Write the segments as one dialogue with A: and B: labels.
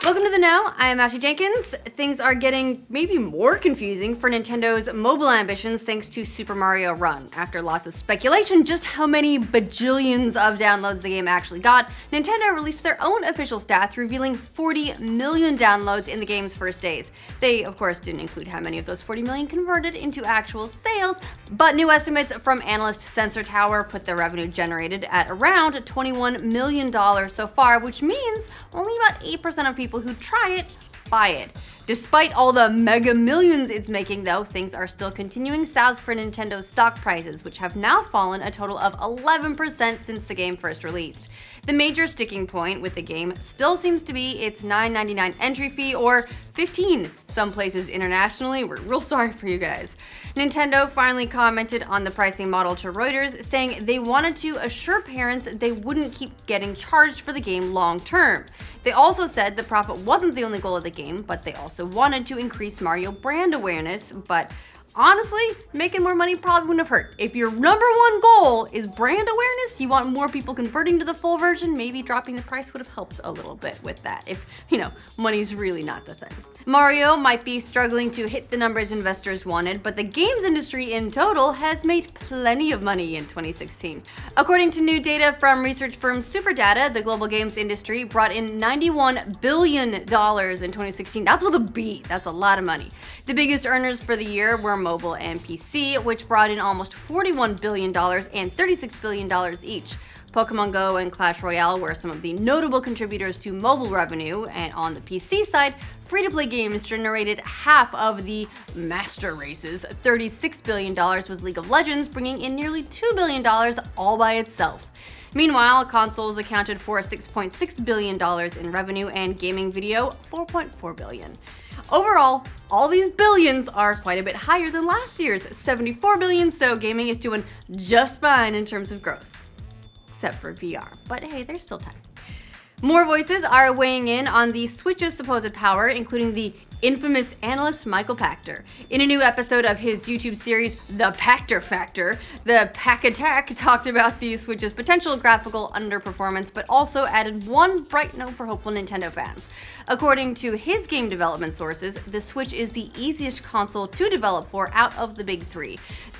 A: Welcome to The Know, I am Ashley Jenkins. Things are getting maybe more confusing for Nintendo's mobile ambitions thanks to Super Mario Run. After lots of speculation just how many bajillions of downloads the game actually got, Nintendo released their own official stats revealing 40 million downloads in the game's first days. They, of course, didn't include how many of those 40 million converted into actual sales, but new estimates from analyst Sensor Tower put the revenue generated at around $21 million so far, which means only about 8% of people who try it buy it. Despite all the mega millions it's making though, things are still continuing south for Nintendo's stock prices, which have now fallen a total of 11% since the game first released. The major sticking point with the game still seems to be its $9.99 entry fee, or $15 some places internationally. We're real sorry for you guys. Nintendo finally commented on the pricing model to Reuters, saying they wanted to assure parents they wouldn't keep getting charged for the game long term. They also said the profit wasn't the only goal of the game, but they also wanted to increase Mario brand awareness, but honestly, making more money probably wouldn't have hurt. If your number one goal is brand awareness, you want more people converting to the full version, maybe dropping the price would have helped a little bit with that, if, money's really not the thing. Mario might be struggling to hit the numbers investors wanted, but the games industry in total has made plenty of money in 2016. According to new data from research firm Superdata, the global games industry brought in $91 billion in 2016. That's with a B. That's a lot of money. The biggest earners for the year were mobile and PC, which brought in almost $41 billion and $36 billion each. Pokemon Go and Clash Royale were some of the notable contributors to mobile revenue, and on the PC side, free-to-play games generated half of the master races, $36 billion, with League of Legends bringing in nearly $2 billion all by itself. Meanwhile, consoles accounted for $6.6 billion in revenue and gaming video $4.4 billion. Overall, all these billions are quite a bit higher than last year's $74 billion, so gaming is doing just fine in terms of growth. Except for VR, but hey, there's still time. More voices are weighing in on the Switch's supposed power, including the infamous analyst Michael Pachter. In a new episode of his YouTube series, The Pachter Factor, the Pack Attack talked about the Switch's potential graphical underperformance, but also added one bright note for hopeful Nintendo fans. According to his game development sources, the Switch is the easiest console to develop for out of the big three.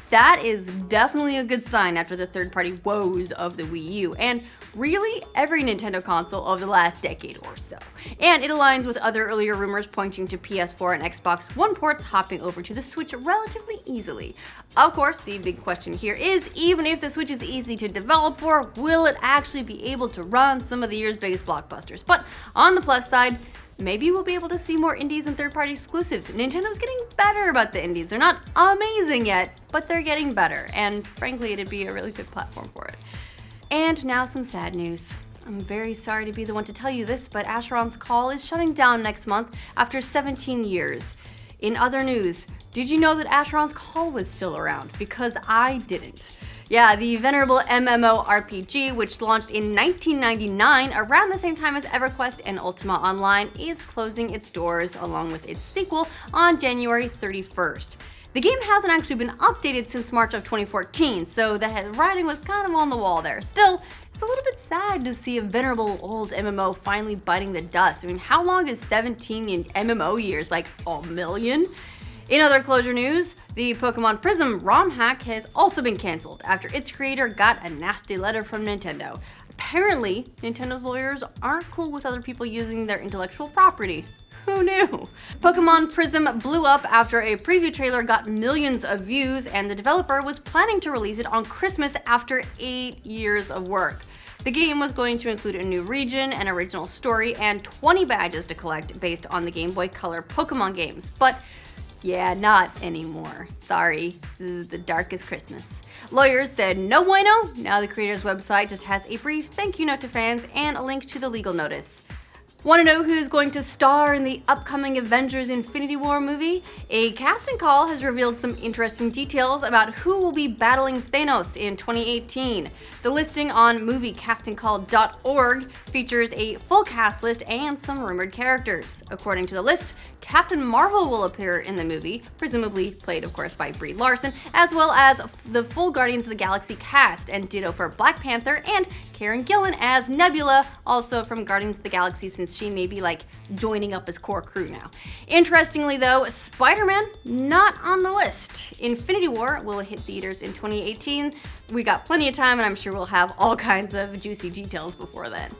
A: That is definitely a good sign after the third-party woes of the Wii U, and really every Nintendo console of the last decade or so. And it aligns with other earlier rumors pointing to PS4 and Xbox One ports hopping over to the Switch relatively easily. Of course, the big question here is, even if the Switch is easy to develop for, will it actually be able to run some of the year's biggest blockbusters? But on the plus side, maybe we'll be able to see more indies and third-party exclusives. Nintendo's getting better about the indies. They're not amazing yet, but they're getting better, and frankly, it'd be a really good platform for it. And now some sad news. I'm very sorry to be the one to tell you this, but Asheron's Call is shutting down next month after 17 years. In other news, did you know that Asheron's Call was still around? Because I didn't. Yeah, the venerable MMORPG, which launched in 1999, around the same time as EverQuest and Ultima Online, is closing its doors along with its sequel on January 31st. The game hasn't actually been updated since March of 2014, so the writing was kind of on the wall there. Still, it's a little bit sad to see a venerable old MMO finally biting the dust. I mean, how long is 17 in MMO years? Like a million? In other closure news, the Pokemon Prism ROM hack has also been canceled after its creator got a nasty letter from Nintendo. Apparently, Nintendo's lawyers aren't cool with other people using their intellectual property. Who knew? Pokemon Prism blew up after a preview trailer got millions of views, and the developer was planning to release it on Christmas after 8 years of work. The game was going to include a new region, an original story, and 20 badges to collect based on the Game Boy Color Pokemon games. But yeah, not anymore. Sorry, this is the darkest Christmas. Lawyers said no bueno. Now the creator's website just has a brief thank you note to fans and a link to the legal notice. Want to know who's going to star in the upcoming Avengers Infinity War movie? A casting call has revealed some interesting details about who will be battling Thanos in 2018. The listing on moviecastingcall.org features a full cast list and some rumored characters. According to the list, Captain Marvel will appear in the movie, presumably played, of course, by Brie Larson, as well as the full Guardians of the Galaxy cast, and ditto for Black Panther and Karen Gillan as Nebula, also from Guardians of the Galaxy, since she may be like joining up as core crew now. Interestingly though, Spider-Man not on the list. Infinity War will hit theaters in 2018. We got plenty of time, and I'm sure we'll have all kinds of juicy details before then.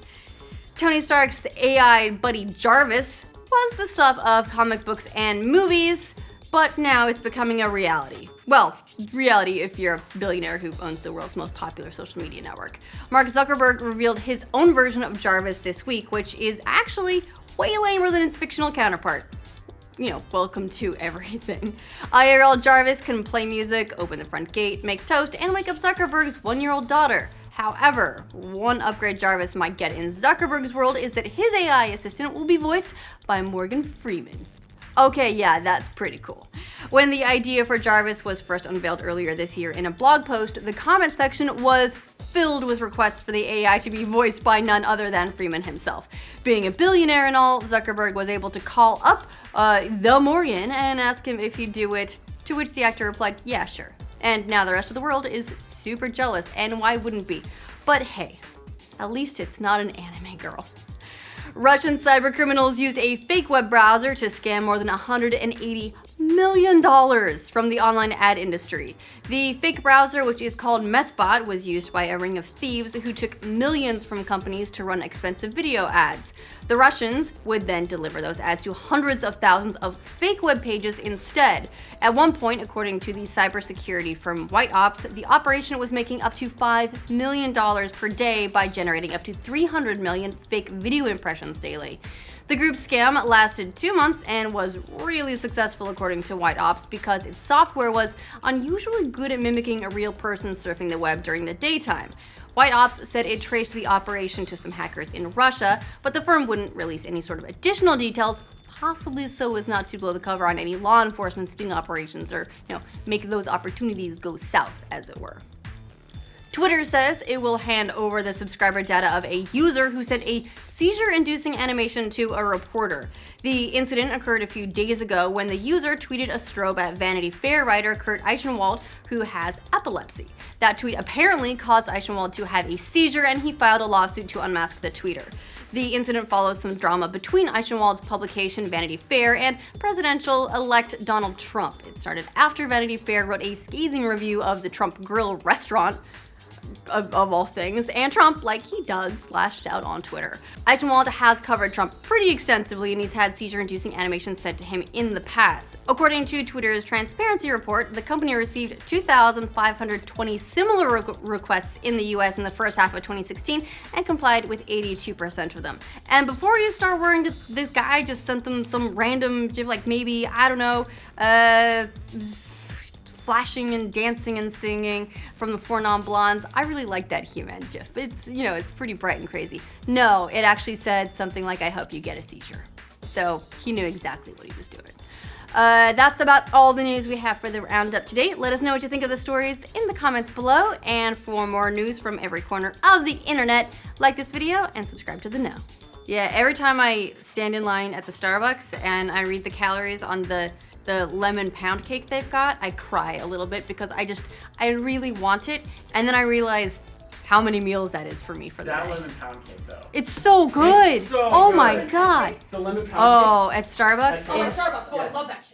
A: Tony Stark's AI buddy Jarvis was the stuff of comic books and movies, but now it's becoming a reality. Well, reality if you're a billionaire who owns the world's most popular social media network. Mark Zuckerberg revealed his own version of Jarvis this week, which is actually way lamer than its fictional counterpart. You know, welcome to everything. IRL Jarvis can play music, open the front gate, make toast, and wake up Zuckerberg's 1-year-old daughter. However, one upgrade Jarvis might get in Zuckerberg's world is that his AI assistant will be voiced by Morgan Freeman. Okay, yeah, that's pretty cool. When the idea for Jarvis was first unveiled earlier this year in a blog post, the comment section was filled with requests for the AI to be voiced by none other than Freeman himself. Being a billionaire and all, Zuckerberg was able to call up the Morgan and ask him if he'd do it, to which the actor replied, yeah, sure. And now the rest of the world is super jealous, and why wouldn't be? But hey, at least it's not an anime girl. Russian cybercriminals used a fake web browser to scam more than $180 million from the online ad industry. The fake browser, which is called MethBot, was used by a ring of thieves who took millions from companies to run expensive video ads. The Russians would then deliver those ads to hundreds of thousands of fake web pages instead. At one point, according to the cybersecurity firm White Ops, the operation was making up to $5 million per day by generating up to 300 million fake video impressions daily. The group's scam lasted 2 months and was really successful according to White Ops because its software was unusually good at mimicking a real person surfing the web during the daytime. White Ops said it traced the operation to some hackers in Russia, but the firm wouldn't release any sort of additional details, possibly so as not to blow the cover on any law enforcement sting operations or, make those opportunities go south, as it were. Twitter says it will hand over the subscriber data of a user who sent a seizure-inducing animation to a reporter. The incident occurred a few days ago when the user tweeted a strobe at Vanity Fair writer Kurt Eichenwald, who has epilepsy. That tweet apparently caused Eichenwald to have a seizure, and he filed a lawsuit to unmask the tweeter. The incident follows some drama between Eichenwald's publication Vanity Fair and presidential-elect Donald Trump. It started after Vanity Fair wrote a scathing review of the Trump Grill restaurant, of all things, and Trump, like he does, lashed out on Twitter. Eichenwald has covered Trump pretty extensively, and he's had seizure-inducing animations sent to him in the past. According to Twitter's transparency report, the company received 2,520 similar requests in the US in the first half of 2016 and complied with 82% of them. And before you start worrying that this guy just sent them some random GIF, like maybe, I don't know, flashing and dancing and singing from the Four Non-Blondes. I really like that He-Man GIF. It's pretty bright and crazy. No, it actually said something like, I hope you get a seizure. So he knew exactly what he was doing. That's about all the news we have for the roundup today. Let us know what you think of the stories in the comments below. And for more news from every corner of the internet, like this video and subscribe to The Know. Yeah, every time I stand in line at the Starbucks and I read the calories on the lemon pound cake they've got, I cry a little bit because I really want it, and then I realize how many meals that is for me for the day.
B: That lemon pound cake though.
A: It's so good.
B: It's so
A: oh
B: good.
A: my god.
B: The lemon pound cake.
A: Oh, at Starbucks?
B: Oh,
A: is,
B: Starbucks. Oh, I love that shit.